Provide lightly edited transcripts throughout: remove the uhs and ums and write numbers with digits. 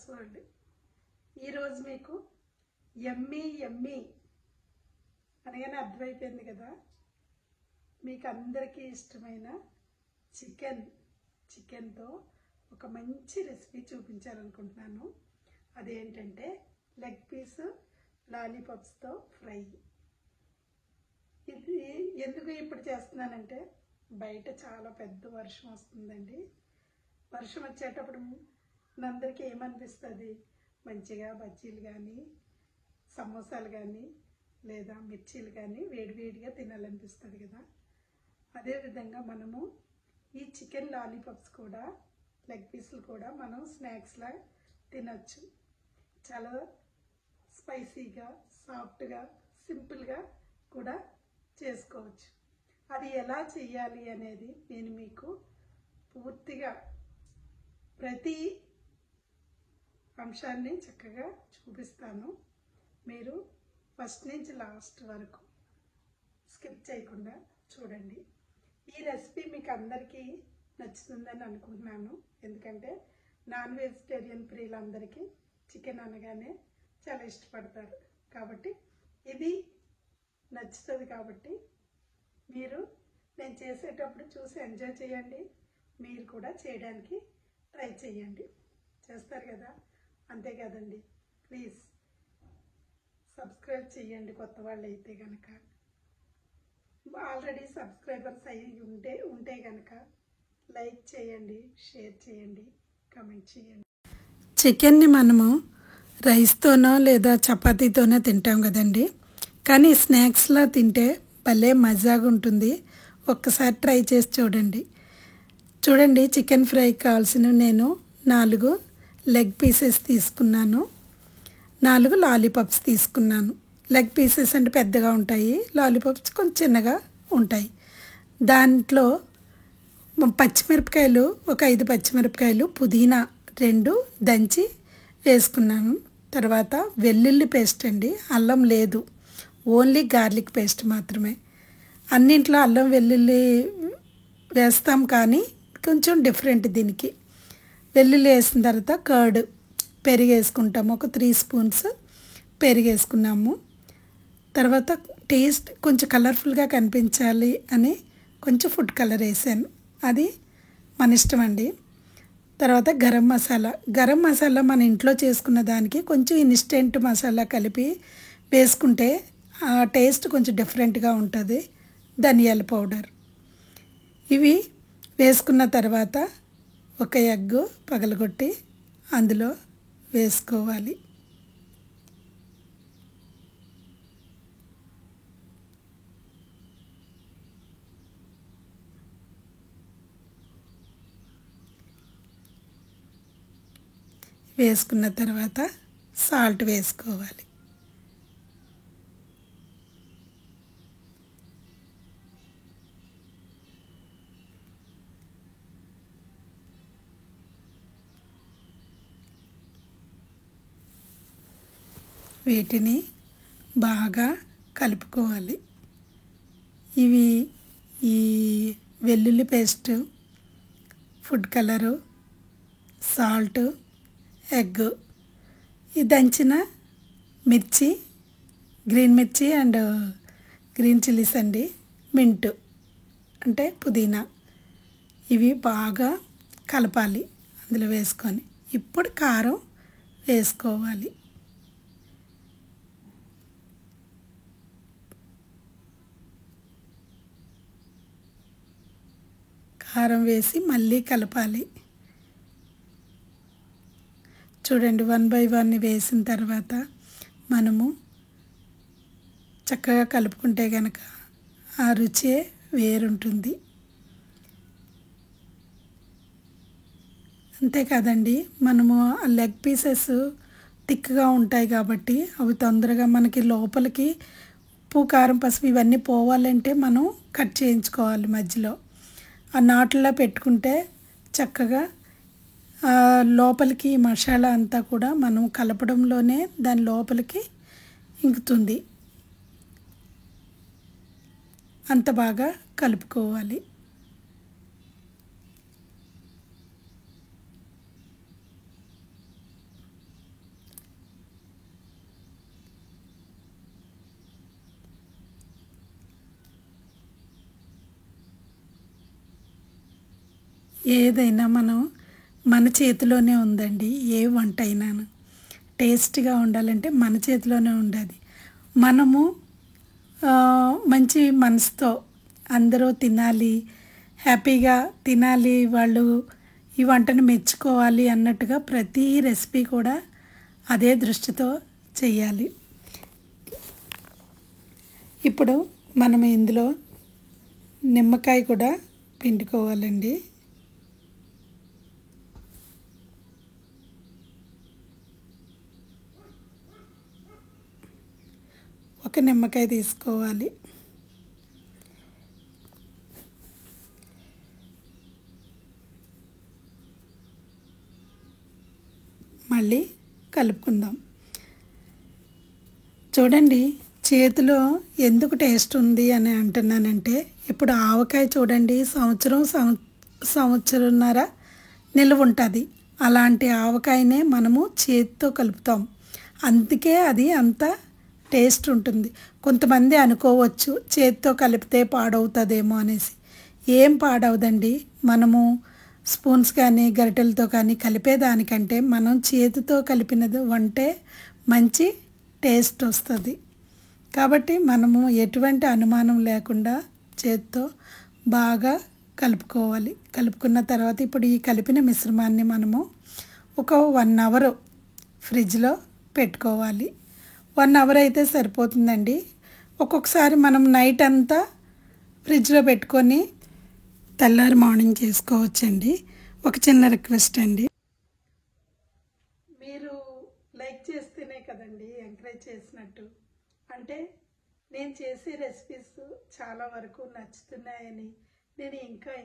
Srilatha's world. ఈరోజు మీకు యమ్మీ యమ్మీ అనగానే అర్థమైపోయింది కదా. మీకు అందరికీ ఇష్టమైన చికెన్తో ఒక మంచి రెసిపీ చూపించాలనుకుంటున్నాను. అదేంటంటే లెగ్ పీస్ లాలీపాప్స్తో ఫ్రై. ఇది ఎందుకు ఇప్పుడు చేస్తున్నానంటే బయట చాలా పెద్ద వర్షం వస్తుందండి. వర్షం వచ్చేటప్పుడు మనందరికీ ఏమనిపిస్తుంది, మంచిగా బజ్జీలు కానీ సమోసాలు కానీ లేదా మిర్చీలు కానీ వేడివేడిగా తినాలనిపిస్తుంది కదా. అదేవిధంగా మనము ఈ చికెన్ లాలీపాప్స్ కూడా లెగ్ పీసులు కూడా మనం స్నాక్స్లా తినచ్చు. చాలా స్పైసీగా సాఫ్ట్గా సింపుల్గా కూడా చేసుకోవచ్చు. అది ఎలా చేయాలి అనేది నేను మీకు పూర్తిగా ప్రతి అంశాన్ని చక్కగా చూపిస్తాను. మీరు ఫస్ట్ నుంచి లాస్ట్ వరకు స్కిప్ చేయకుండా చూడండి. ఈ రెసిపీ మీకు అందరికీ నచ్చుతుందని అనుకుంటున్నాను. ఎందుకంటే నాన్ వెజిటేరియన్ ప్రియులందరికీ చికెన్ అనగానే చాలా ఇష్టపడతారు కాబట్టి ఇది నచ్చుతుంది. కాబట్టి మీరు నేను చేసేటప్పుడు చూసి ఎంజాయ్ చేయండి. మీరు కూడా చేయడానికి ట్రై చేయండి. చేస్తారు కదా, అంతే కదండి. ప్లీజ్ సబ్స్క్రైబ్ చేయండి కొత్త వాళ్ళు అయితే కనుక. ఆల్రెడీ సబ్స్క్రైబర్స్ అయ్యి ఉంటే కనుక లైక్ చేయండి, షేర్ చేయండి, కమెంట్ చేయండి. చికెన్ని మనము రైస్తోనో లేదా చపాతీతోనో తింటాం కదండి, కానీ స్నాక్స్లా తింటే భలే మజాగా ఉంటుంది. ఒక్కసారి ట్రై చేసి చూడండి. చికెన్ ఫ్రై కావాల్సిన నేను 4 లెగ్ పీసెస్ తీసుకున్నాను, 4 లాలీపాప్స్ తీసుకున్నాను. లెగ్ పీసెస్ అంటే పెద్దగా ఉంటాయి, లాలీపాప్స్ కొంచెం చిన్నగా ఉంటాయి. దాంట్లో పచ్చిమిరపకాయలు ఒక 5 పచ్చిమిరపకాయలు, పుదీనా 2 దంచి వేసుకున్నాను. తర్వాత వెల్లుల్లి పేస్ట్ అండి, అల్లం లేదు, ఓన్లీ గార్లిక్ పేస్ట్ మాత్రమే. అన్నింట్లో అల్లం వెల్లుల్లి వేస్తాం కానీ కొంచెం డిఫరెంట్ దీనికి. వెల్లుల్లి వేసిన తర్వాత కర్డ్ పెరుగు వేసుకుంటాము, ఒక 3 స్పూన్స్ పెరుగు వేసుకున్నాము. తర్వాత టేస్ట్ కొంచెం కలర్ఫుల్గా కనిపించాలి అని కొంచెం ఫుడ్ కలర్ వేసాను, అది మన ఇష్టం అండి. తర్వాత గరం మసాలా మన ఇంట్లో చేసుకున్న దానికి కొంచెం ఇన్స్టెంట్ మసాలా కలిపి వేసుకుంటే ఆ టేస్ట్ కొంచెం డిఫరెంట్గా ఉంటుంది. ధనియాల పౌడర్ ఇవి వేసుకున్న తర్వాత ఒక ఎగ్ పగలగొట్టి అందులో వేసుకోవాలి. వేసుకున్న తర్వాత సాల్ట్ వేసుకోవాలి. వీటిని బాగా కలుపుకోవాలి. ఈ వెల్లుల్లి paste, food colour, salt, egg, ఈ దంచిన మిర్చి, గ్రీన్ మిర్చి అండ్ గ్రీన్ చిల్లీస్ అండి, మింట్ అంటే పుదీనా, ఇవి బాగా కలపాలి అందులో వేసుకొని. ఇప్పుడు కారం వేసుకోవాలి. కారం వేసి మళ్ళీ కలపాలి. చూడండి, 1 by 1 వేసిన తర్వాత మనము చక్కగా కలుపుకుంటే కనుక ఆ రుచే వేరుంటుంది. అంతేకాదండి, మనము ఆ లెగ్ పీసెస్ థిక్గా ఉంటాయి కాబట్టి అవి తొందరగా మనకి లోపలికి ఉప్పు కారం పసుపు ఇవన్నీ పోవాలంటే మనం కట్ చేయించుకోవాలి మధ్యలో. ఆ నాట్లలో పెట్టుకుంటే చక్కగా లోపలికి మసాలా అంతా కూడా మనం కలపడంలోనే దాని లోపలికి ఇంకుతుంది. అంత బాగా కలుపుకోవాలి. ఏదైనా మన చేతిలోనే ఉందండి. ఏ వంట అయినాను టేస్ట్గా ఉండాలంటే మన చేతిలోనే ఉండాలి. మనము మంచి మనసుతో అందరూ తినాలి, హ్యాపీగా తినాలి, వాళ్ళు ఈ వంటను మెచ్చుకోవాలి అన్నట్టుగా ప్రతి రెసిపీ కూడా అదే దృష్టితో చేయాలి. ఇప్పుడు మనం ఇందులో నిమ్మకాయ కూడా పిండుకోవాలండి. ఒక నిమ్మకాయ తీసుకోవాలి. మళ్ళీ కలుపుకుందాం. చూడండి, చేతిలో ఎందుకు టేస్ట్ ఉంది అని అంటున్నానంటే, ఇప్పుడు ఆవకాయ చూడండి, సంవత్సరంన్నర నిల్వ ఉంటుంది. అలాంటి ఆవకాయనే మనము చేతితో కలుపుతాం, అందుకే అది అంత టేస్ట్ ఉంటుంది. కొంతమంది అనుకోవచ్చు చేతితో కలిపితే పాడవుతుందేమో అనేసి. ఏం పాడవదండి. మనము స్పూన్స్ కానీ గరిటెలతో కానీ కలిపేదానికంటే మనం చేతితో కలిపినది వంటే మంచి టేస్ట్ వస్తుంది. కాబట్టి మనము ఎటువంటి అనుమానం లేకుండా చేతితో బాగా కలుపుకోవాలి. కలుపుకున్న తర్వాత ఇప్పుడు ఈ కలిపిన మిశ్రమాన్ని మనము ఒక 1 అవర్ ఫ్రిడ్జ్లో పెట్టుకోవాలి. 1 అవర్ అయితే సరిపోతుందండి. ఒక్కొక్కసారి మనం నైట్ అంతా ఫ్రిడ్జ్లో పెట్టుకొని తెల్లారి మార్నింగ్ చేసుకోవచ్చండి. ఒక చిన్న రిక్వెస్ట్ అండి, మీరు లైక్ చేస్తేనే కదండి ఎంకరేజ్ చేసినట్టు. అంటే నేను చేసే రెసిపీస్ చాలా వరకు నచ్చుతున్నాయని నేను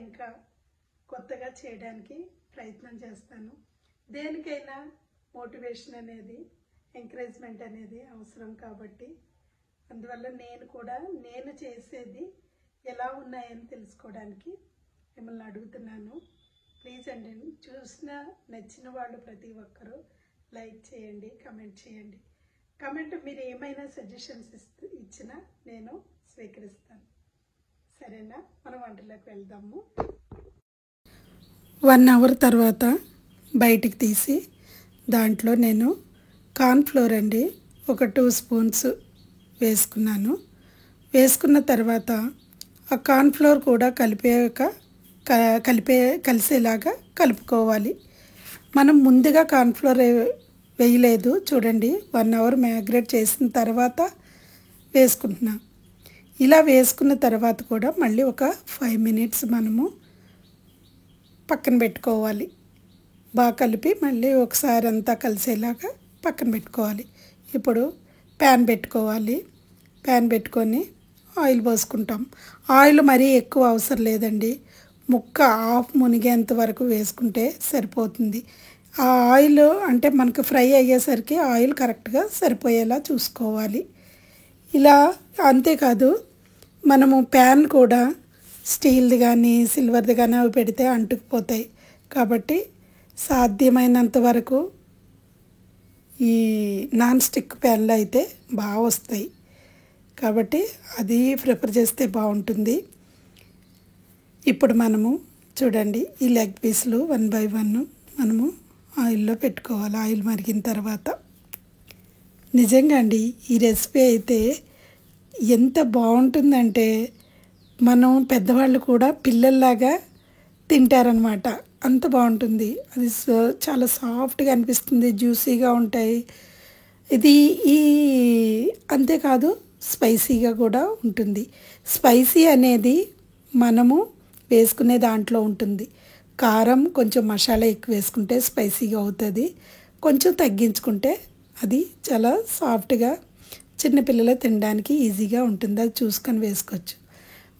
ఇంకా కొత్తగా చేయడానికి ప్రయత్నం చేస్తాను. దేనికైనా మోటివేషన్ అనేది, ఎంకరేజ్మెంట్ అనేది అవసరం. కాబట్టి అందువల్ల నేను చేసేది ఎలా ఉన్నాయని తెలుసుకోవడానికి మిమ్మల్ని అడుగుతున్నాను. ప్లీజ్ అండి, నచ్చిన వాళ్ళు ప్రతి ఒక్కరూ లైక్ చేయండి, కమెంట్ చేయండి. కమెంట్ మీరు ఏమైనా సజెషన్స్ ఇచ్చినా నేను స్వీకరిస్తాను. సరేనా? మనం వంటలోకి వెళ్దాము. 1 అవర్ తర్వాత బయటికి తీసి దాంట్లో నేను కార్న్ఫ్లోర్ అండి ఒక 2 స్పూన్స్ వేసుకున్నాను. వేసుకున్న తర్వాత ఆ కార్న్ఫ్లోర్ కూడా కలిసేలాగా కలుపుకోవాలి. మనం ముందుగా కార్న్ఫ్లోర్ వేయలేదు చూడండి, 1 అవర్ మ్యాగ్రేట్ చేసిన తర్వాత వేసుకుంటున్నాం. ఇలా వేసుకున్న తర్వాత కూడా మళ్ళీ ఒక 5 మినిట్స్ మనము పక్కన పెట్టుకోవాలి. బాగా కలిపి మళ్ళీ ఒకసారి అంతా కలిసేలాగా పక్కన పెట్టుకోవాలి. ఇప్పుడు ప్యాన్ పెట్టుకొని ఆయిల్ పోసుకుంటాం. ఆయిల్ మరీ ఎక్కువ అవసరం లేదండి, ముక్క హాఫ్ మునిగేంత వరకు వేసుకుంటే సరిపోతుంది. ఆ ఆయిల్ అంటే మనకు ఫ్రై అయ్యేసరికి ఆయిల్ కరెక్ట్గా సరిపోయేలా చూసుకోవాలి. ఇలా అంతేకాదు, మనము ప్యాన్ కూడా స్టీల్ది కానీ సిల్వర్ది కానీ అవి పెడితే అంటుకుపోతాయి. కాబట్టి సాధ్యమైనంత వరకు ఈ నాన్ స్టిక్ ప్యాన్లో అయితే బాగా వస్తాయి. కాబట్టి అది ప్రిఫర్ చేస్తే బాగుంటుంది. ఇప్పుడు మనము చూడండి, ఈ లెగ్ పీసులు 1 బై 1 మనము ఆయిల్లో పెట్టుకోవాలి. ఆయిల్ మరిగిన తర్వాత నిజంగా అండి ఈ రెసిపీ అయితే ఎంత బాగుంటుందంటే మనం పెద్దవాళ్ళు కూడా పిల్లల్లాగా తింటారనమాట. అంత బాగుంటుంది. అది చాలా సాఫ్ట్గా అనిపిస్తుంది, జ్యూసీగా ఉంటాయి. ఇది అంతేకాదు స్పైసీగా కూడా ఉంటుంది. స్పైసీ అనేది మనము వేసుకునే దాంట్లో ఉంటుంది. కారం కొంచెం మసాలా ఎక్కువ వేసుకుంటే స్పైసీగా అవుతుంది, కొంచెం తగ్గించుకుంటే అది చాలా సాఫ్ట్గా చిన్నపిల్లలు తినడానికి ఈజీగా ఉంటుంది. అది చూసుకొని వేసుకోవచ్చు.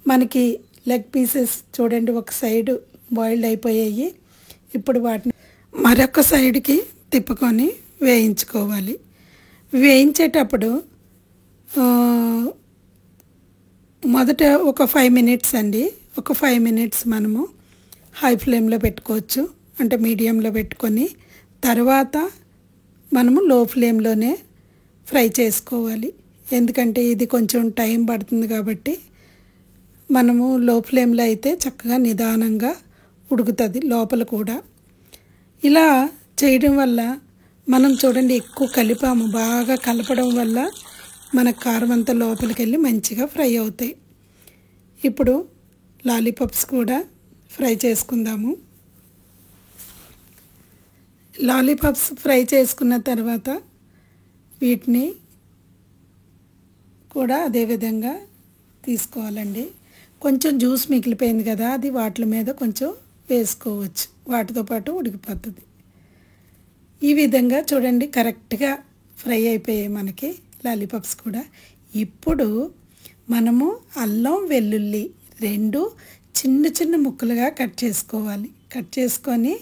మనకి లెగ్ పీసెస్ చూడండి ఒక సైడు బాయిల్డ్ అయిపోయాయి. ఇప్పుడు వాటిని మరొక సైడ్కి తిప్పుకొని వేయించుకోవాలి. వేయించేటప్పుడు మొదట ఒక 5 మినిట్స్ అండి, ఒక 5 మినిట్స్ మనము హై ఫ్లేమ్లో పెట్టుకోవచ్చు, అంటే మీడియంలో పెట్టుకొని తర్వాత మనము లో ఫ్లేమ్లోనే ఫ్రై చేసుకోవాలి. ఎందుకంటే ఇది కొంచెం టైం పడుతుంది కాబట్టి మనము లో ఫ్లేమ్లో అయితే చక్కగా నిదానంగా ఉడుకుతుంది లోపల కూడా. ఇలా చేయడం వల్ల మనం చూడండి ఎక్కువ కలిపాము, బాగా కలపడం వల్ల మన కారం అంతా లోపలికి వెళ్ళి మంచిగా ఫ్రై అవుతాయి. ఇప్పుడు లాలీపాప్స్ కూడా ఫ్రై చేసుకుందాము. లాలీపాప్స్ ఫ్రై చేసుకున్న తర్వాత వీటిని కూడా అదే విధంగా తీసుకోవాలండి. కొంచెం జ్యూస్ మిగిలిపోయింది కదా, అది వాటి మీద కొంచెం వేసుకోవచ్చు, వాటితో పాటు ఉడికిపోతుంది. ఈ విధంగా చూడండి కరెక్ట్గా ఫ్రై అయిపోయాయి మనకి లాలీపాప్స్ కూడా. ఇప్పుడు మనము అల్లం వెల్లుల్లి రెండు చిన్న చిన్న ముక్కలుగా కట్ చేసుకోవాలి. కట్ చేసుకొని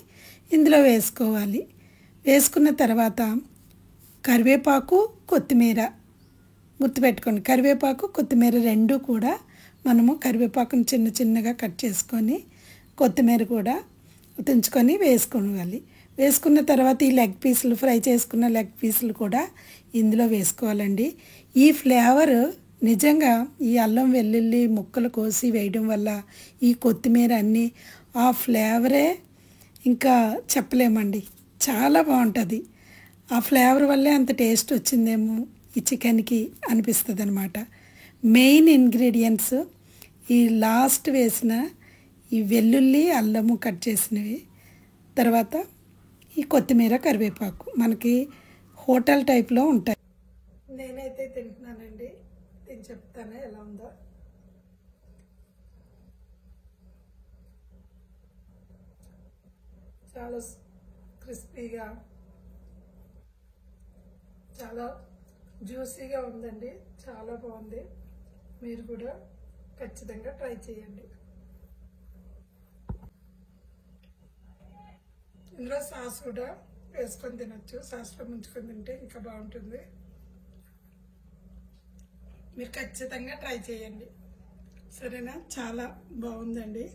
ఇందులో వేసుకోవాలి. వేసుకున్న తర్వాత కరివేపాకు, కొత్తిమీర గుర్తుపెట్టుకోండి, కరివేపాకు కొత్తిమీర రెండు కూడా మనము కరివేపాకుని చిన్న చిన్నగా కట్ చేసుకొని కొత్తిమీర కూడా తుంచుకొని వేసుకోవాలి. వేసుకున్న తర్వాత ఈ లెగ్ పీసులు, ఫ్రై చేసుకున్న లెగ్ పీసులు కూడా ఇందులో వేసుకోవాలండి. ఈ ఫ్లేవర్ నిజంగా ఈ అల్లం వెల్లుల్లి ముక్కలు కోసి వేయడం వల్ల, ఈ కొత్తిమీర అన్నీ, ఆ ఫ్లేవరే ఇంకా చెప్పలేమండి, చాలా బాగుంటుంది. ఆ ఫ్లేవర్ వల్లే అంత టేస్ట్ వచ్చిందేమో ఈ చికెన్కి అనిపిస్తుంది అనమాట. మెయిన్ ఇంగ్రీడియంట్స్ ఈ లాస్ట్ వేసిన ఈ వెల్లుల్లి, అల్లము కట్ చేసినవి, తర్వాత ఈ కొత్తిమీర, కరివేపాకు మనకి హోటల్ టైప్లో ఉంటాయి. నేనైతే తింటున్నానండి, తిని చెప్తాను ఎలా ఉందో. చాలా క్రిస్పీగా, చాలా జ్యూసీగా ఉందండి, చాలా బాగుంది. మీరు కూడా ఖచ్చితంగా ట్రై చేయండి. ఇందులో సాస్ కూడా వేసుకొని తినచ్చు, సాస్లో ముంచుకొని తింటే ఇంకా బాగుంటుంది. మీరు ఖచ్చితంగా ట్రై చేయండి, సరేనా? చాలా బాగుందండి.